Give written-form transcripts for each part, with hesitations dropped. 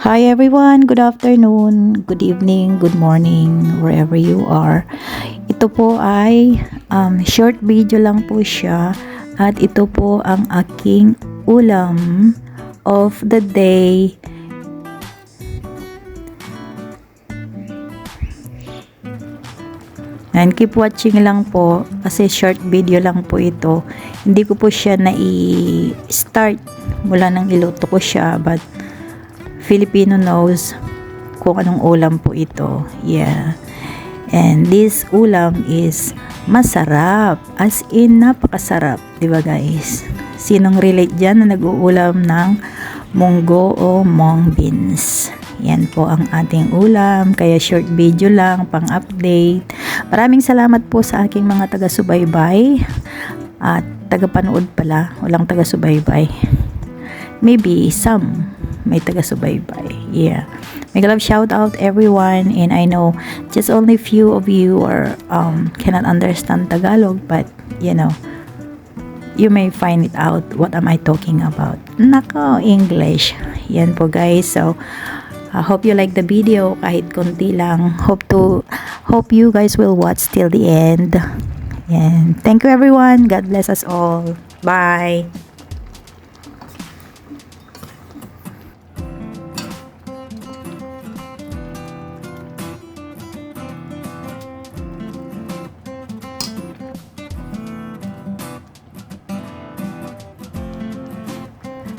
Hi everyone, good afternoon, good evening, good morning, wherever you are. Ito po ay short video lang po siya at ito po ang aking ulam of the day. And keep watching lang po kasi short video lang po ito. Hindi ko po siya na-start mula nang iluto ko siya, but Filipino knows kung anong ulam po ito. Yeah. And this ulam is masarap. As in, napakasarap. Diba guys? Sinong relate dyan na nag-uulam ng munggo o mung beans? Yan po ang ating ulam. Kaya short video lang, pang update. Maraming salamat po sa aking mga taga-subaybay. At taga-panood pala. Walang taga-subaybay. Maybe some may taga-subaybay. Yeah. Make love shout out everyone, and I know just only few of you are cannot understand Tagalog, but you know, you may find it out what am I talking about. Nako, English. Yan po guys. So I hope you like the video kahit konti lang. Hope you guys will watch till the end. And thank you everyone. God bless us all. Bye.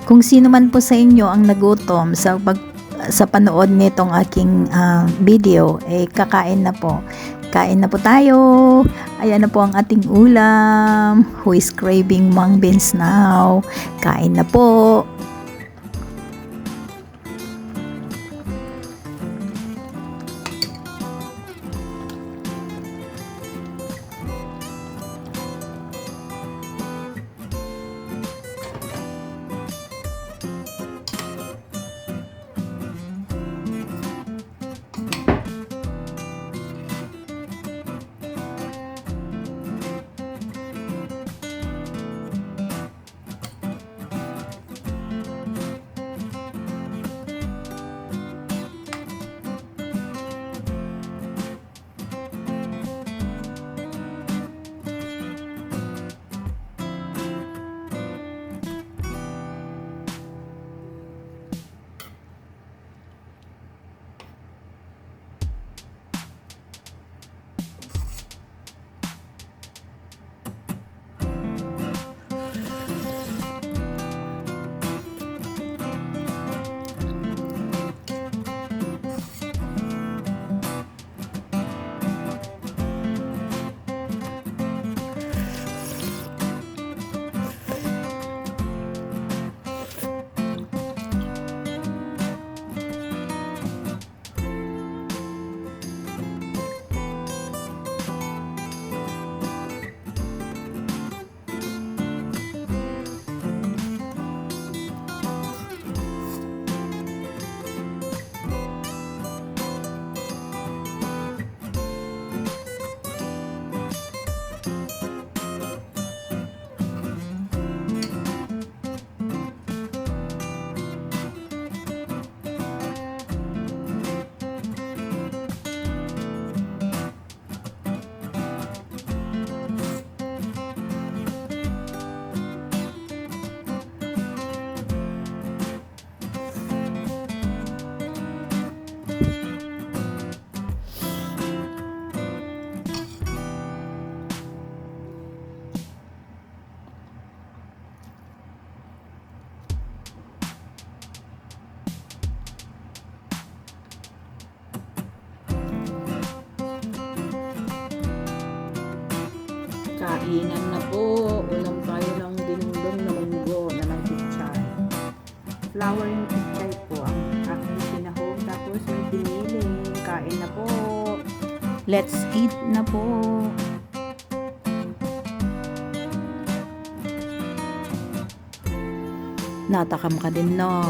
Kung sino man po sa inyo ang nagutom sa panood nitong aking video, kakain na po. Kain na po tayo. Ayan na po ang ating ulam. Who is craving mung beans now? Kain na po. Kainan na po. Ulam tayo ng dinungdong na munggo na ng pichay. Flour yung pichay po ang aking sinahog. Tapos may binili. Kain na po. Let's eat na po. Natakam ka din, no?